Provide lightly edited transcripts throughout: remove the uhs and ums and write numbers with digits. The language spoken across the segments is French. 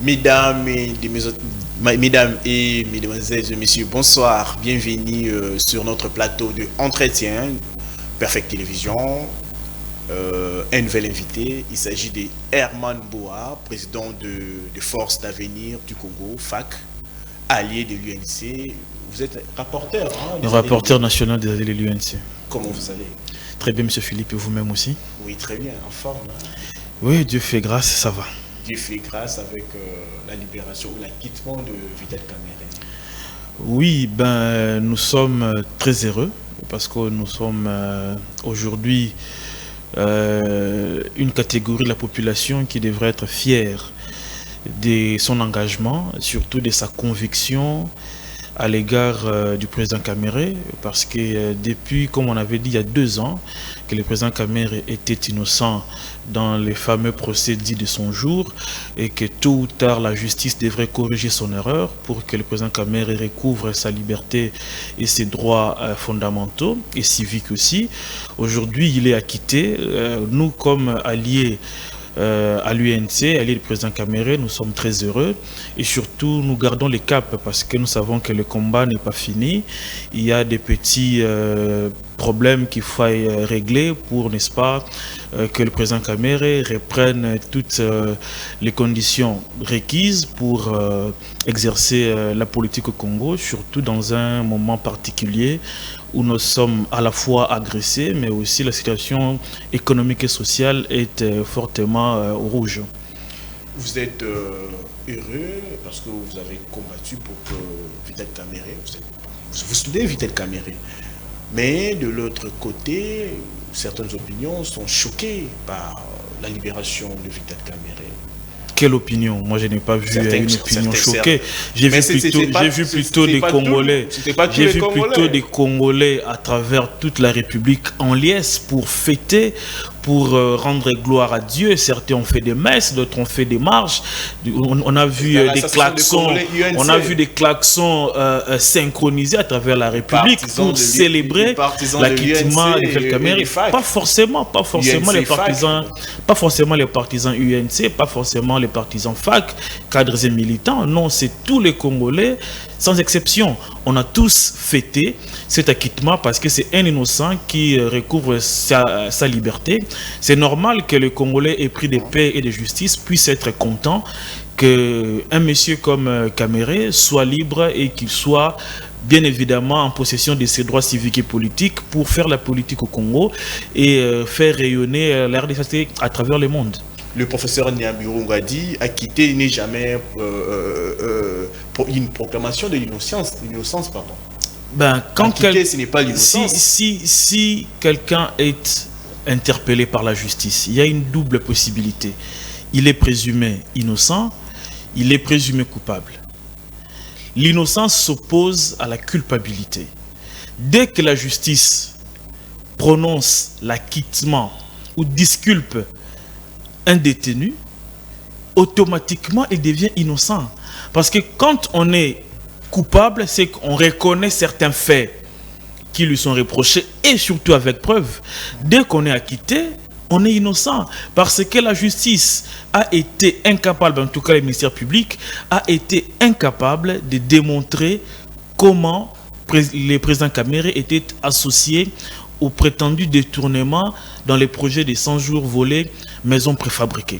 Mesdames et mesdemoiselles et messieurs, bonsoir. Bienvenue sur notre plateau de entretien Perfect Télévision. Un nouvel invité, il s'agit de Herman Boa, président de Force d'Avenir du Congo, FAC, allié de l'UNC. Vous êtes rapporteur, hein, le rapporteur national des alliés de l'UNC. Comment vous allez? Très bien, monsieur Philippe, et vous-même aussi? Oui, très bien, en forme. Hein. Oui, Dieu fait grâce, ça va. Dieu fait grâce avec la libération ou l'acquittement de Vital Kamerhe. Oui, nous sommes très heureux parce que nous sommes aujourd'hui une catégorie de la population qui devrait être fière de son engagement, surtout de sa conviction à l'égard du président Kamerhe, parce que depuis, comme on avait dit il y a 2 ans, que le président Kamerhe était innocent dans les fameux procès dits de son jour, et que tôt ou tard la justice devrait corriger son erreur pour que le président Kamerhe recouvre sa liberté et ses droits fondamentaux et civiques aussi. Aujourd'hui, il est acquitté. Nous, comme alliés à l'UNC, allié du président Kamerhe, nous sommes très heureux et surtout nous gardons les caps parce que nous savons que le combat n'est pas fini. Il y a des petits problèmes qu'il faut régler pour, n'est-ce pas, que le président Kamerhe reprenne toutes les conditions requises pour exercer la politique au Congo, surtout dans un moment particulier où nous sommes à la fois agressés, mais aussi la situation économique et sociale est fortement au rouge. Vous êtes heureux parce que vous avez combattu pour que Vital Kamerhe, vous soutenez Vital Kamerhe. Mais de l'autre côté, certaines opinions sont choquées par la libération de Vital Kamerhe. Quelle opinion? Moi, je n'ai pas vu une opinion choquée. J'ai vu plutôt des Congolais. J'ai vu plutôt des Congolais à travers toute la République en liesse pour fêter, pour rendre gloire à Dieu. Certains ont fait des messes, d'autres ont fait des marches. On a vu des klaxons, synchronisés à travers la République pour célébrer l'acquittement de Vital Kamerhe. Pas forcément les partisans UNC, pas forcément les partisans FAC, cadres et militants. Non, c'est tous les Congolais, sans exception. On a tous fêté cet acquittement parce que c'est un innocent qui recouvre sa liberté. C'est normal que le Congolais ait pris de paix et de justice puisse être content qu'un monsieur comme Kamerhe soit libre et qu'il soit bien évidemment en possession de ses droits civiques et politiques pour faire la politique au Congo et faire rayonner la RDC à travers le monde. Le professeur Niambirongo a dit acquitté n'est jamais une proclamation de l'innocence. Ce n'est pas l'innocence. Si quelqu'un est interpellé par la justice, il y a une double possibilité. Il est présumé innocent, il est présumé coupable. L'innocence s'oppose à la culpabilité. Dès que la justice prononce l'acquittement ou disculpe un détenu, automatiquement il devient innocent. Parce que quand on est coupable, c'est qu'on reconnaît certains faits qui lui sont reprochés et surtout avec preuve. Dès qu'on est acquitté, on est innocent parce que la justice a été incapable, en tout cas le ministère public, a été incapable de démontrer comment le président Kamerhe était associé au prétendu détournement dans les projets des 100 jours volés maisons préfabriquées.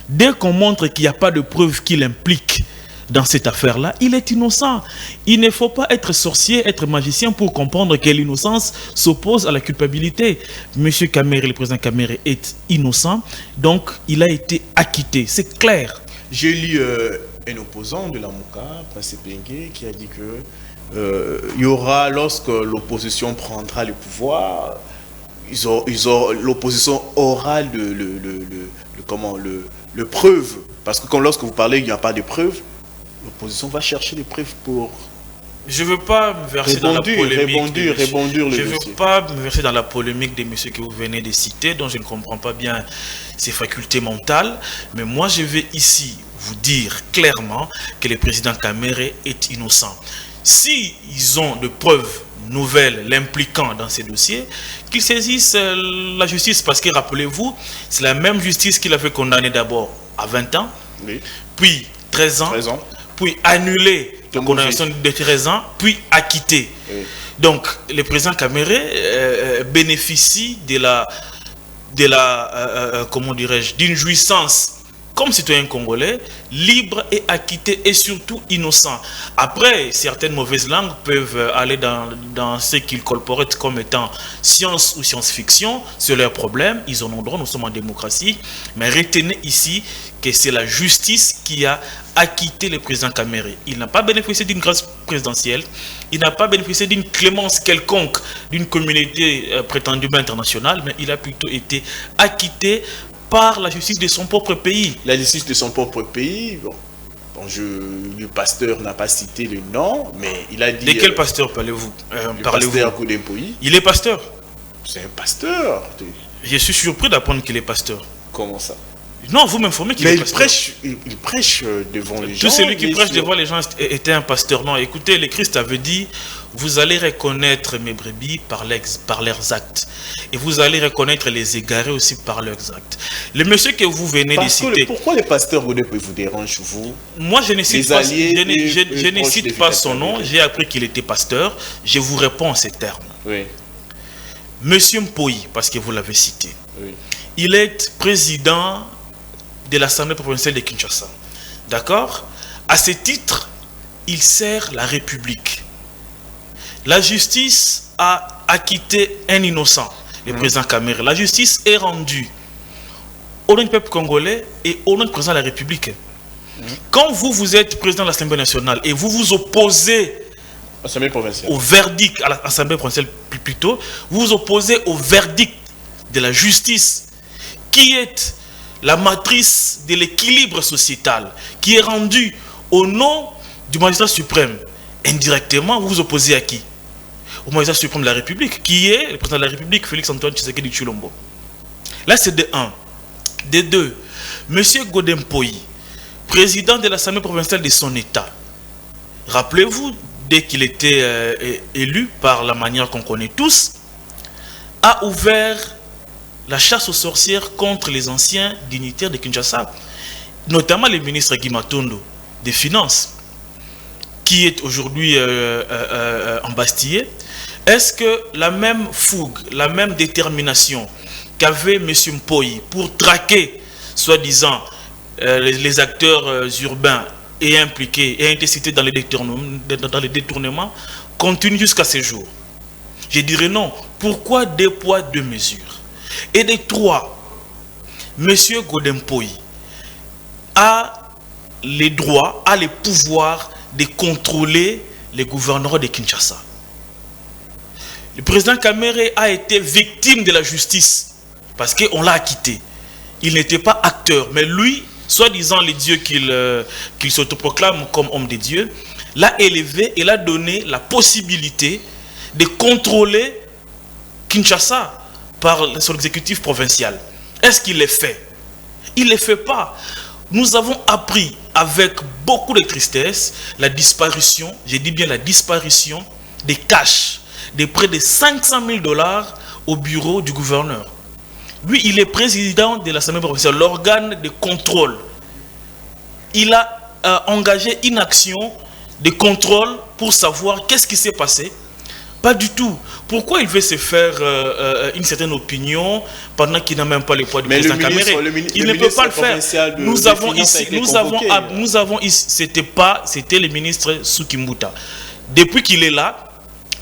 Dès qu'on montre qu'il n'y a pas de preuves qui l'impliquent dans cette affaire-là, il est innocent. Il ne faut pas être sorcier, être magicien pour comprendre que l'innocence s'oppose à la culpabilité. Monsieur Kamerhe, le président Kamerhe est innocent, donc il a été acquitté. C'est clair. J'ai lu un opposant de la MOUCA, Prince Bengue, qui a dit que il y aura, lorsque l'opposition prendra le pouvoir, l'opposition aura le preuve. Parce que quand lorsque vous parlez, il n'y a pas de preuves, l'opposition va chercher des preuves pour... Je ne veux pas me verser dans la polémique. Je ne veux pas me verser dans la polémique des messieurs que vous venez de citer, dont je ne comprends pas bien ses facultés mentales. Mais moi, je vais ici vous dire clairement que le président Kamerhe est innocent. Si ils ont de preuves nouvelles l'impliquant dans ces dossiers, qu'ils saisissent la justice. Parce que, rappelez-vous, c'est la même justice qui l'avait condamné d'abord à 20 ans, oui. Puis 13 ans, puis annuler la condamnation de 13 ans, puis acquitter. Oui. Donc, le président Kamere bénéficie comment dirais-je, d'une jouissance comme citoyen congolais, libre et acquitté et surtout innocent. Après, certaines mauvaises langues peuvent aller dans ce qu'ils colportent comme étant science ou science-fiction, c'est leur problème, ils en ont droit, nous sommes en démocratie, mais retenez ici que c'est la justice qui a acquitté le président Kamere. Il n'a pas bénéficié d'une grâce présidentielle, il n'a pas bénéficié d'une clémence quelconque d'une communauté prétendument internationale, mais il a plutôt été acquitté par la justice de son propre pays. La justice de son propre pays, le pasteur n'a pas cité le nom, mais il a dit... De quel pasteur parlez-vous? Pasteur Godem Poyi. Il est pasteur. C'est un pasteur. Je suis surpris d'apprendre qu'il est pasteur. Comment ça? Non, vous m'informez qu'il est pasteur. Il prêche devant les gens. Tout celui qui prêche devant les gens était un pasteur. Non, écoutez, le Christ avait dit, vous allez reconnaître mes brebis par leurs actes. Et vous allez reconnaître les égarés aussi par leurs actes. Le monsieur que vous venez de citer... Pourquoi le pasteur vous dérange, vous? Moi, je ne cite pas son nom. J'ai appris qu'il était pasteur. Je vous réponds en ces termes. Oui. Monsieur Mpoyi, parce que vous l'avez cité, oui. Il est président de l'Assemblée provinciale de Kinshasa. D'accord? À ce titre, il sert la République. La justice a acquitté un innocent, le président Kamere. La justice est rendue au nom du peuple congolais et au nom du président de la République. Quand vous êtes président de l'Assemblée nationale et vous vous opposez au verdict, à l'Assemblée provinciale plutôt, vous vous opposez au verdict de la justice qui est la matrice de l'équilibre sociétal, qui est rendue au nom du magistrat suprême. Indirectement, vous vous opposez à qui? Au magistrat suprême de la République, qui est le président de la République, Félix-Antoine Tshisekedi Tshilombo. Là, c'est de 1. De 2, M. Godem Poyi, président de l'Assemblée provinciale de son État, rappelez-vous, dès qu'il était élu par la manière qu'on connaît tous, a ouvert la chasse aux sorcières contre les anciens dignitaires de Kinshasa, notamment le ministre Guy Matondo des Finances, qui est aujourd'hui embastillé. Est-ce que la même fougue, la même détermination qu'avait M. Mpoyi pour traquer, soi-disant, les acteurs urbains et impliqués et été cités dans les détournements, continue jusqu'à ce jour? Je dirais non. Pourquoi 2 poids, 2 mesures? Et de 3, M. Godem Poyi a les droits, a les pouvoirs de contrôler les gouvernements de Kinshasa. Le président Kamere a été victime de la justice parce qu'on l'a acquitté. Il n'était pas acteur, mais lui, soi-disant les dieux qu'il s'autoproclame comme homme de Dieu, l'a élevé et l'a donné la possibilité de contrôler Kinshasa par son exécutif provincial. Est-ce qu'il l'est fait? Il ne le fait pas. Nous avons appris avec beaucoup de tristesse la disparition, je dis bien la disparition des cash de près de 500 000 $ au bureau du gouverneur. Lui, il est président de l'Assemblée provinciale, l'organe de contrôle. Il a engagé une action de contrôle pour savoir qu'est-ce qui s'est passé. Pas du tout. Pourquoi il veut se faire une certaine opinion pendant qu'il n'a même pas le poids du président Kamere? Il ne peut pas le faire. Nous avons ici, c'était le ministre Soukimbuta. Depuis qu'il est là,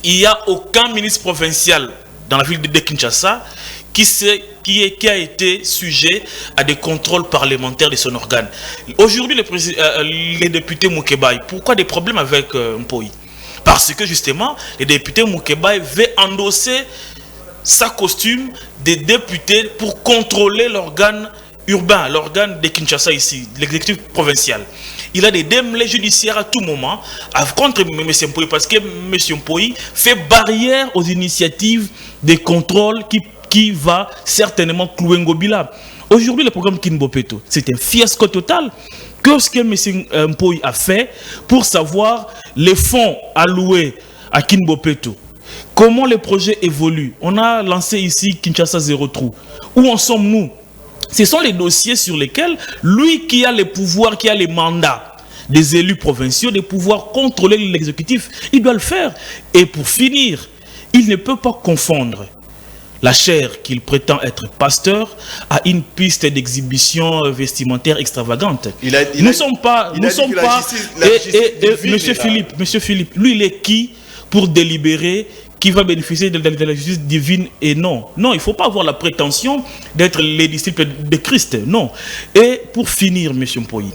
il n'y a aucun ministre provincial dans la ville de Kinshasa qui a été sujet à des contrôles parlementaires de son organe. Aujourd'hui, les députés Moukebaï, pourquoi des problèmes avec Mpoyi? Parce que justement, le député Moukebaï veut endosser sa costume de député pour contrôler l'organe urbain, l'organe de Kinshasa ici, l'exécutif provincial. Il a des démêlés judiciaires à tout moment contre M. Mpoyi parce que M. Mpoyi fait barrière aux initiatives de contrôle qui va certainement clouer Ngobila. Aujourd'hui, le programme Kinbopeto, c'est un fiasco total. Qu'est-ce que M. Mpoyi a fait pour savoir les fonds alloués à Kinbopeto? Comment le projet évolue? On a lancé ici Kinshasa Zéro Trou. Où en sommes-nous? Ce sont les dossiers sur lesquels lui qui a les pouvoirs, qui a les mandats des élus provinciaux de pouvoir contrôler l'exécutif. Il doit le faire. Et pour finir, il ne peut pas confondre la chair qu'il prétend être pasteur à une piste d'exhibition vestimentaire extravagante. Nous sommes pas, Monsieur Philippe, lui il est qui pour délibérer qui va bénéficier de la justice divine et non. Non, il ne faut pas avoir la prétention d'être les disciples de Christ, non. Et pour finir, Monsieur Mpoyi,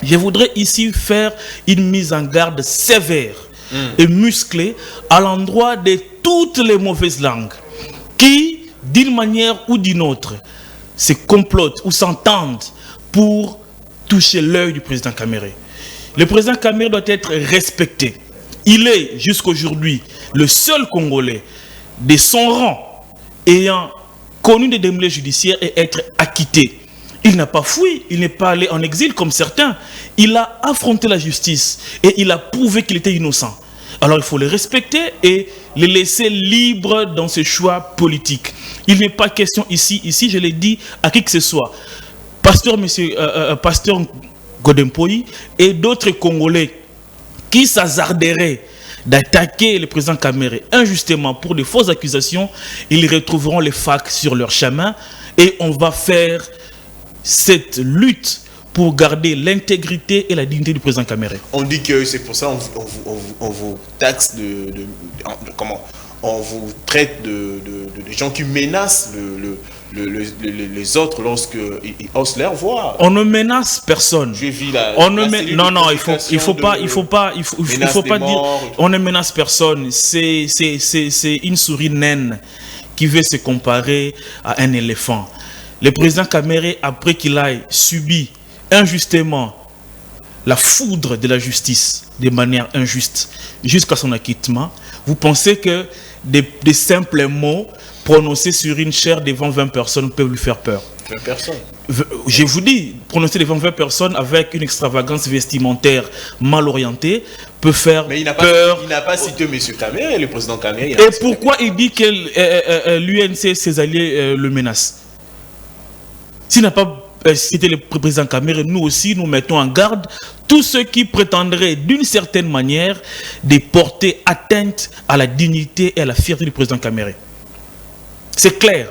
je voudrais ici faire une mise en garde sévère et musclée à l'endroit de toutes les mauvaises langues qui, d'une manière ou d'une autre, se complotent ou s'entendent pour toucher l'œil du président Kamere. Le président Kamere doit être respecté. Il est, jusqu'aujourd'hui, le seul Congolais de son rang ayant connu des démêlés judiciaires et être acquitté. Il n'a pas fui, il n'est pas allé en exil comme certains. Il a affronté la justice et il a prouvé qu'il était innocent. Alors il faut le respecter et le laisser libre dans ses choix politiques. Il n'est pas question ici je l'ai dit à qui que ce soit, pasteur Godem Mpoyi et d'autres Congolais qui s'hasarderaient d'attaquer le président Kamere injustement pour de fausses accusations, ils retrouveront les facs sur leur chemin et on va faire cette lutte pour garder l'intégrité et la dignité du président Kamere. On dit que c'est pour ça on vous taxe comment on vous traite de gens qui menacent les autres lorsqu'ils osent leur voix. On ne menace personne. Je vis non, il faut pas dire. On ne menace personne. C'est une souris naine qui veut se comparer à un éléphant. Le président Kamere, après qu'il ait subi injustement la foudre de la justice de manière injuste jusqu'à son acquittement, vous pensez que des simples mots prononcés sur une chaire devant 20 personnes peuvent lui faire peur? 20 personnes. Je vous dis, prononcer devant 20 personnes avec une extravagance vestimentaire mal orientée peut faire peur. Il n'a pas cité M. Kamere, le président Kamere. Et pourquoi il dit que l'UNC, ses alliés, le menacent? S'il n'a pas cité le président Kamere, nous aussi, nous mettons en garde tous ceux qui prétendraient d'une certaine manière de porter atteinte à la dignité et à la fierté du président Kamere. C'est clair.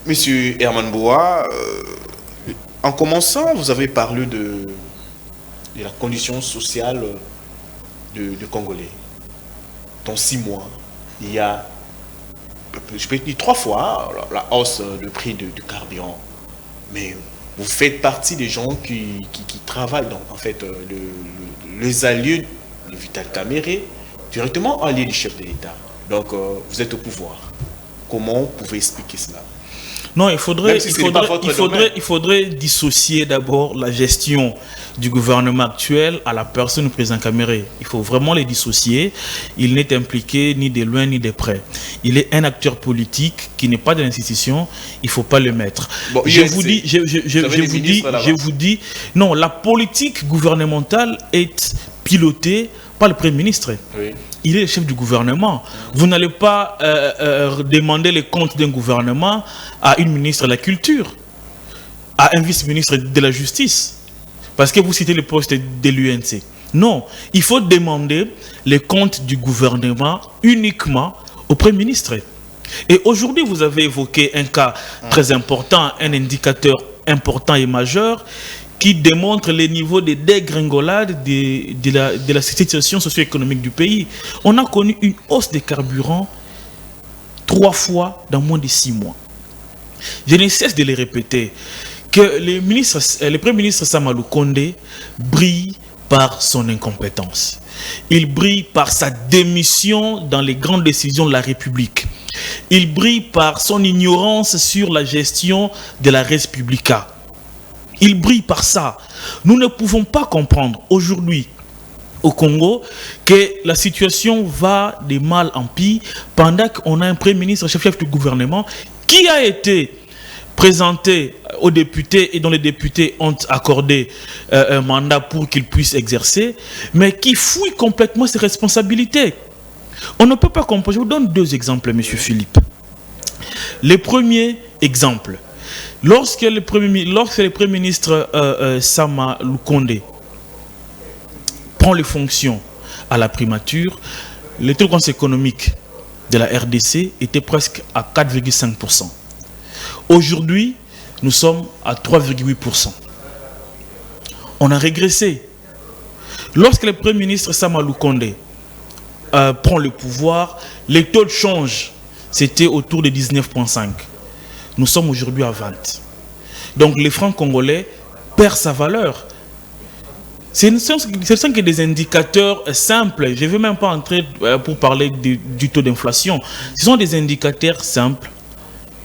Monsieur Herman Boua, en commençant, vous avez parlé de la condition sociale de Congolais. Dans 6 mois, il y a, je peux dire 3 fois, la hausse du prix du carburant. Mais vous faites partie des gens qui travaillent dans, en fait, les alliés de Vital Kamere, directement alliés du chef de l'État. Donc, vous êtes au pouvoir. Comment vous pouvez expliquer cela? Non, il faudrait dissocier d'abord la gestion du gouvernement actuel à la personne du président Kamere. Il faut vraiment les dissocier. Il n'est impliqué ni de loin ni de près. Il est un acteur politique qui n'est pas de l'institution. Il ne faut pas le mettre. Bon, je vous dis, non, la politique gouvernementale est pilotée par le Premier ministre. Oui. Il est le chef du gouvernement. Vous n'allez pas demander les comptes d'un gouvernement à une ministre de la Culture, à un vice-ministre de la Justice, parce que vous citez le poste de l'UNC. Non, il faut demander les comptes du gouvernement uniquement au Premier ministre. Et aujourd'hui, vous avez évoqué un cas très important, un indicateur important et majeur, qui démontre les niveaux de dégringolade de la situation socio-économique du pays. On a connu une hausse des carburants 3 fois dans moins de 6 mois. Je ne cesse de le répéter que le Premier ministre Samalou Kondé brille par son incompétence. Il brille par sa démission dans les grandes décisions de la République. Il brille par son ignorance sur la gestion de la Res Publica. Il brille par ça. Nous ne pouvons pas comprendre aujourd'hui au Congo que la situation va de mal en pire pendant qu'on a un Premier ministre chef du gouvernement qui a été présenté aux députés et dont les députés ont accordé un mandat pour qu'il puisse exercer, mais qui fouille complètement ses responsabilités. On ne peut pas comprendre. Je vous donne 2 exemples, M. Philippe. Le premier exemple, Lorsque le Premier ministre Sama Lukonde prend les fonctions à la primature, le taux de croissance économique de la RDC était presque à 4,5%. Aujourd'hui, nous sommes à 3,8%. On a régressé. Lorsque le Premier ministre Sama Lukonde prend le pouvoir, les taux de change, c'était autour de 19,5. Nous sommes aujourd'hui à 20. Donc les francs congolais perdent sa valeur. Ce ne sont que des indicateurs simples. Je ne vais même pas entrer pour parler du taux d'inflation. Ce sont des indicateurs simples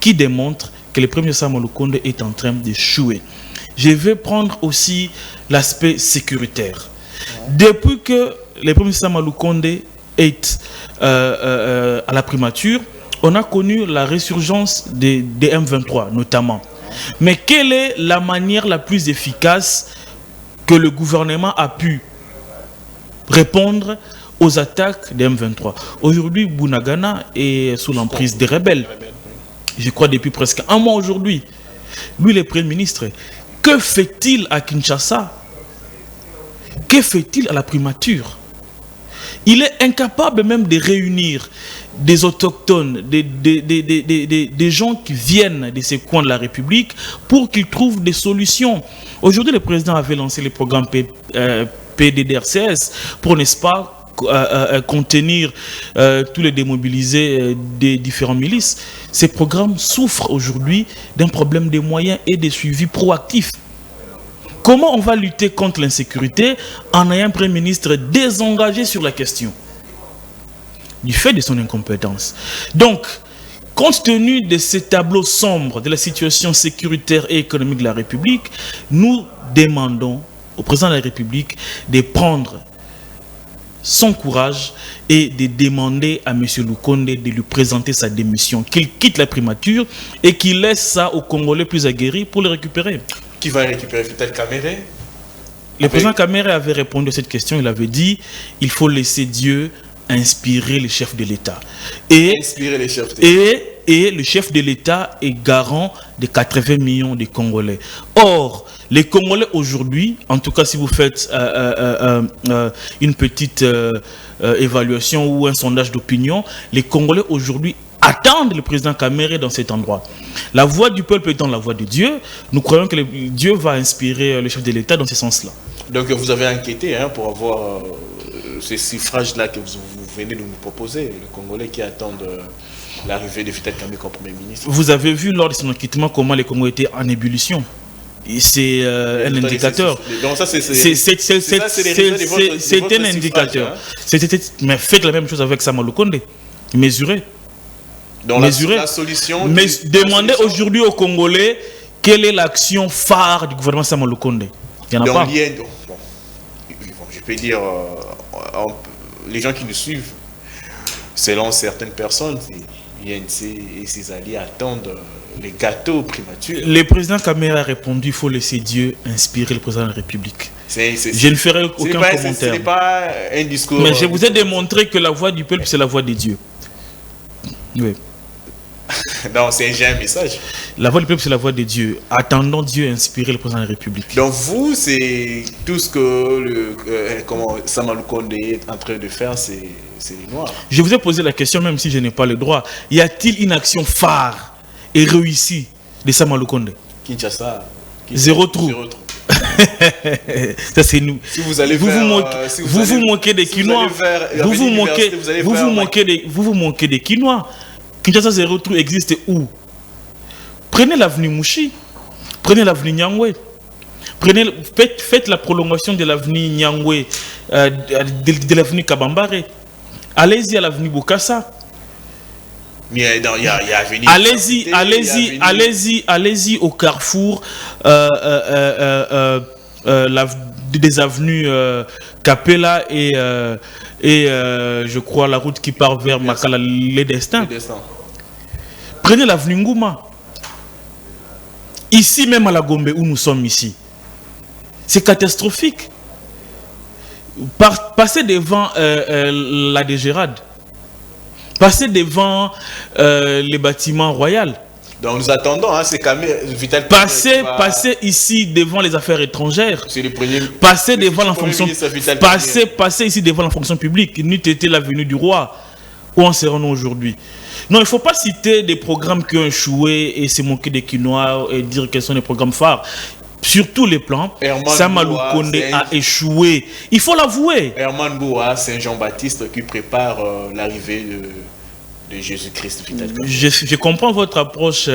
qui démontrent que le Premier ministre Sama Lukonde est en train d'échouer. Je vais prendre aussi l'aspect sécuritaire. Depuis que le Premier ministre Sama Lukonde est à la primature, on a connu la résurgence des M23 notamment. Mais quelle est la manière la plus efficace que le gouvernement a pu répondre aux attaques des M23? Aujourd'hui, Bunagana est sous l'emprise des rebelles. Je crois depuis presque un mois aujourd'hui. Lui, le Premier ministre, que fait-il à Kinshasa? Que fait-il à la primature? Il est incapable même de réunir des autochtones, des gens qui viennent de ces coins de la République pour qu'ils trouvent des solutions. Aujourd'hui, le président avait lancé le programme PDDRCS pour, n'est-ce pas, contenir tous les démobilisés des différentes milices. Ces programmes souffrent aujourd'hui d'un problème de moyens et de suivi proactif. Comment on va lutter contre l'insécurité en ayant un Premier ministre désengagé sur la question du fait de son incompétence? Donc, compte tenu de ces tableaux sombres de la situation sécuritaire et économique de la République, nous demandons au président de la République de prendre son courage et de demander à M. Lukonde de lui présenter sa démission, qu'il quitte la primature et qu'il laisse ça aux Congolais plus aguerris pour le récupérer. Qui va récupérer Vital Kamerhe? Le président Kamerhe avait répondu à cette question. Il avait dit il faut laisser Dieu inspirer les chefs de l'État. Et le chef de l'État est garant de 80 millions de Congolais. Or, les Congolais aujourd'hui, en tout cas si vous faites une petite évaluation ou un sondage d'opinion, les Congolais aujourd'hui attendent le président Kamerhe dans cet endroit. La voix du peuple étant la voix de Dieu, nous croyons que Dieu va inspirer le chef de l'État dans ce sens-là. Donc vous avez enquêté pour avoir ces suffrages-là que vous venez de nous proposer, les Congolais qui attendent l'arrivée de Vital Kamerhe comme Premier ministre. Vous avez vu lors de son acquittement comment les Congolais étaient en ébullition. C'est un indicateur. C'est un indicateur. Mais faites la même chose avec Sama Lukonde. Mesurez. Mesurer la solution. Mais demandez aujourd'hui aux Congolais quelle est l'action phare du gouvernement Sama Lukonde. Il n'y en a pas. Je peux dire, les gens qui nous suivent, selon certaines personnes, l'INC et ses alliés attendent les gâteaux primatures. Le président Kamerhe a répondu il faut laisser Dieu inspirer le président de la République. Je ne ferai aucun commentaire. Ce n'est pas un discours. Mais je vous ai démontré que la voix du peuple, c'est la voix de Dieu. Oui. Non, c'est un message. La voix du peuple, c'est la voix de Dieu. Attendons Dieu inspirer le président de la République. Donc vous, c'est tout ce que Sama Lukonde est en train de faire, c'est les Noirs. Je vous ai posé la question, même si je n'ai pas le droit. Y a-t-il une action phare et réussie de Sama Lukonde? Kinshasa. Zéro trou. Ça c'est nous. Si vous allez vous moquez des Quinois. Vous vous moquez des Quinois. Kinshasa zéro trou existe où? Prenez l'avenue Mouchi, prenez l'avenue Nyangwe, faites la prolongation de l'avenue Nyangwe, de l'avenue Kabambare. Allez-y à l'avenue Bokassa. Allez-y au carrefour des avenues Capella et je crois la route qui part vers Makala, les destins. Prenez l'avenue Ngouma. Ici même à la Gombe où nous sommes ici, c'est catastrophique. Passez devant la Dégérade, passez devant les bâtiments royaux. Donc nous attendons, hein, c'est Vital Passer ici devant les affaires étrangères, c'est le premier, passer devant la fonction, passer ici devant la fonction publique, n'eût été la venue du roi. Où en serons-nous aujourd'hui? Non, il ne faut pas citer des programmes qui ont échoué et se moquer des quinois et dire quels sont les programmes phares. Sur tous les plans, Samalou Condé a échoué. Il faut l'avouer. Herman Boua, c'est Jean-Baptiste qui prépare l'arrivée de Jésus-Christ. Je comprends votre approche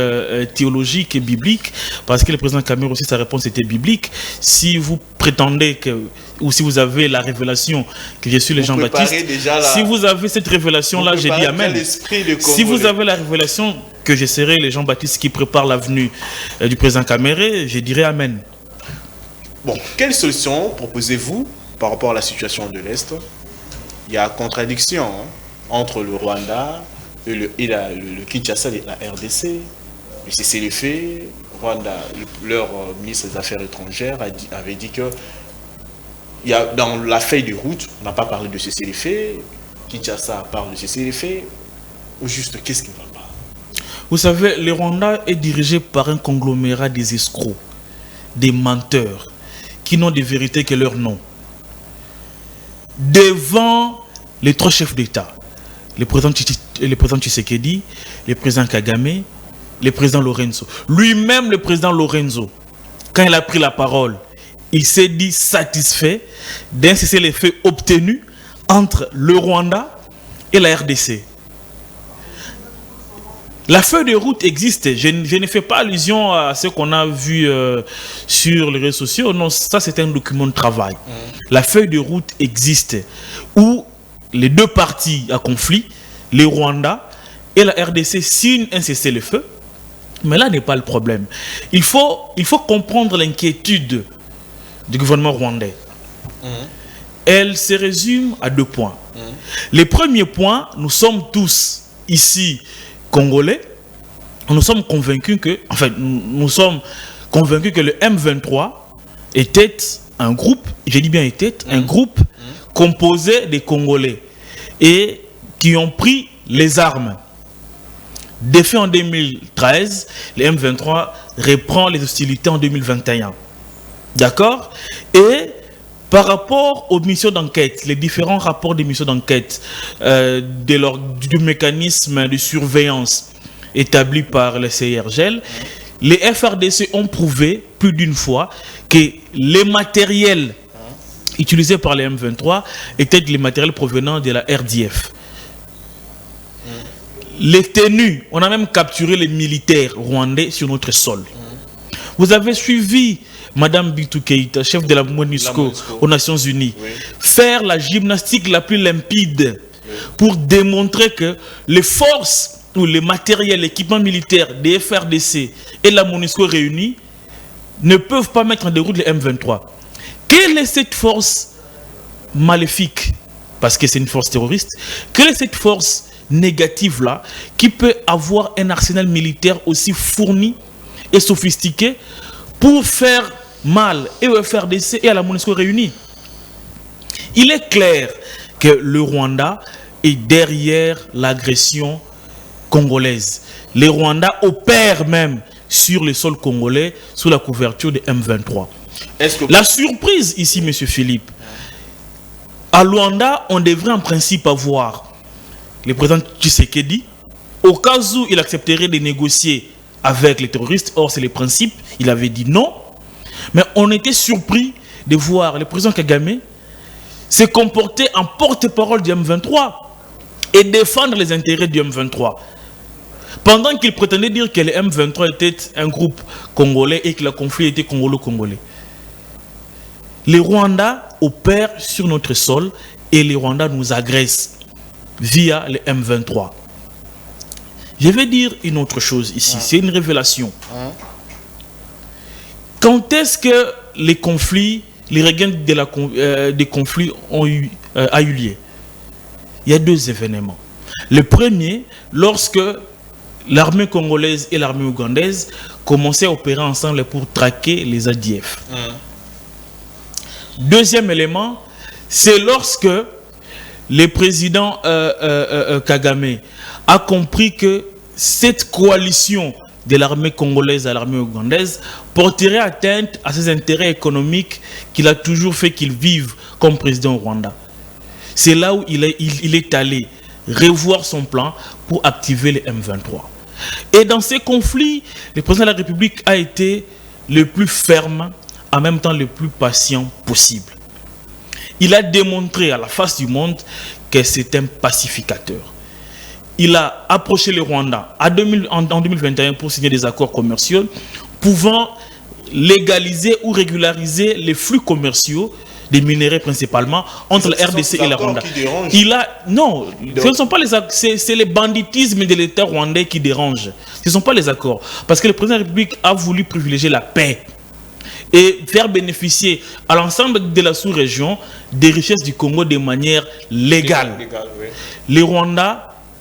théologique et biblique, parce que le président Cameroun aussi, sa réponse était biblique. Si vous prétendez que, ou si vous avez la révélation que je suis le Jean-Baptiste, si vous avez cette révélation-là, j'ai dit Amen. Si vous avez la révélation que je serai le Jean-Baptiste qui prépare l'avenue du président Cameroun, je dirais Amen. Bon, quelle solution proposez-vous par rapport à la situation de l'Est? Il y a contradiction entre le Rwanda et le Kinshasa et la RDC. Le cessez-le-feu, Rwanda, leur ministre des Affaires étrangères avait dit que dans la feuille de route, on n'a pas parlé de cessez-le-feu. Kinshasa parle de cessez-le-feu. Ou juste, qu'est-ce qui ne va pas? Vous savez, le Rwanda est dirigé par un conglomérat des escrocs, des menteurs, qui n'ont de vérité que leur nom. Devant les trois chefs d'État, le président Tshisekedi, le président Kagame, le président Lorenzo. Lui-même, le président Lorenzo, quand il a pris la parole, il s'est dit satisfait d'un cessez-le-feu obtenu entre le Rwanda et la RDC. La feuille de route existe. Je ne fais pas allusion à ce qu'on a vu sur les réseaux sociaux. Non, ça c'est un document de travail. La feuille de route existe où les deux parties à conflit, le Rwanda et la RDC, signent un cessez-le-feu. Mais là n'est pas le problème. Il faut comprendre l'inquiétude du gouvernement rwandais. Elle se résume à 2 points. Le premier point, nous sommes tous ici Congolais. Nous sommes convaincus que, le M23 était un groupe, je dis bien était, un groupe composé des Congolais et qui ont pris les armes. Défait en 2013, le M23 reprend les hostilités en 2021. D'accord? Et par rapport aux missions d'enquête, les différents rapports des missions d'enquête, du mécanisme de surveillance établi par le CIRGL, les FRDC ont prouvé plus d'une fois que les matériels utilisés par les M23 étaient les matériels provenant de la RDF. Les tenues, on a même capturé les militaires rwandais sur notre sol. Vous avez suivi Madame Bintou Keïta, chef de la MONUSCO aux Nations Unies, faire la gymnastique la plus limpide pour démontrer que les forces ou les matériels, l'équipement militaire des FRDC et la MONUSCO réunis ne peuvent pas mettre en déroute les M23. Quelle est cette force maléfique? Parce que c'est une force terroriste. Quelle est cette force négative-là qui peut avoir un arsenal militaire aussi fourni et sophistiqué pour faire mal et au FRDC et à la MONUSCO réunis? Il est clair que le Rwanda est derrière l'agression congolaise. Les Rwandais opèrent même sur le sol congolais sous la couverture de M23. La surprise ici, M. Philippe, à Luanda, on devrait en principe avoir le président Tshisekedi, au cas où il accepterait de négocier avec les terroristes. Or, c'est le principe, il avait dit non. Mais on était surpris de voir le président Kagame se comporter en porte-parole du M23 et défendre les intérêts du M23. Pendant qu'il prétendait dire que le M23 était un groupe congolais et que le conflit était congolo-congolais. Les Rwandais opèrent sur notre sol et les Rwandais nous agressent via le M23. Je vais dire une autre chose ici, c'est une révélation. Quand est-ce que les conflits, les regains des conflits a eu lieu? Il y a 2 événements. Le premier, lorsque l'armée congolaise et l'armée ougandaise commençaient à opérer ensemble pour traquer les ADF. Deuxième élément, c'est lorsque le président Kagame a compris que cette coalition de l'armée congolaise à l'armée ougandaise porterait atteinte à ses intérêts économiques qu'il a toujours fait qu'il vive comme président au Rwanda. C'est là où il est allé revoir son plan pour activer les M23. Et dans ces conflits, le président de la République a été le plus ferme, en même temps le plus patient possible. Il a démontré à la face du monde que c'est un pacificateur. Il a approché le Rwanda en 2021 pour signer des accords commerciaux pouvant légaliser ou régulariser les flux commerciaux des minéraux principalement entre la RDC et le Rwanda. Non, ce ne sont pas les accords, c'est le banditisme de l'État rwandais qui dérange. Ce ne sont pas les accords. Parce que le président de la République a voulu privilégier la paix et faire bénéficier à l'ensemble de la sous-région des richesses du Congo de manière légale. Oui. Les Rwandais,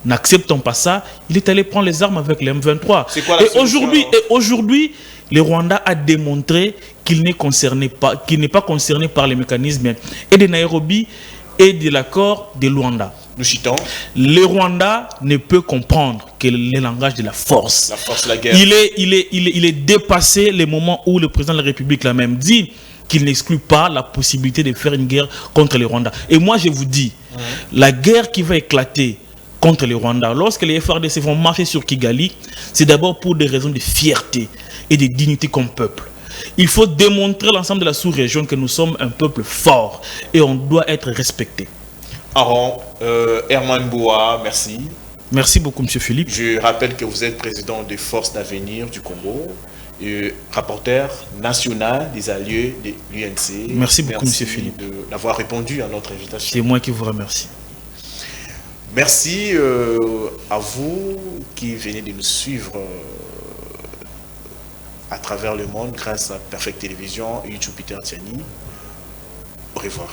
n'acceptant pas ça, il est allé prendre les armes avec les M23. Et aujourd'hui, le Rwanda a démontré qu'il n'est pas concerné par les mécanismes et de Nairobi et de l'accord de Luanda. Nous citons. Le Rwanda ne peut comprendre que le langage de la force. La force, la guerre. Il est dépassé le moment où le président de la République l'a même dit qu'il n'exclut pas la possibilité de faire une guerre contre le Rwanda. Et moi, je vous dis, la guerre qui va éclater contre le Rwanda, lorsque les FARDC vont marcher sur Kigali, c'est d'abord pour des raisons de fierté et de dignité comme peuple. Il faut démontrer à l'ensemble de la sous-région que nous sommes un peuple fort et on doit être respecté. Aaron, Herman Boa, merci. Merci beaucoup, M. Philippe. Je rappelle que vous êtes président des Forces d'avenir du Congo et rapporteur national des alliés de l'UNC. Merci beaucoup, M. Philippe, d'avoir répondu à notre invitation. C'est moi qui vous remercie. Merci à vous qui venez de nous suivre à travers le monde grâce à Perfect Télévision et YouTube Peter Tiani. Au revoir.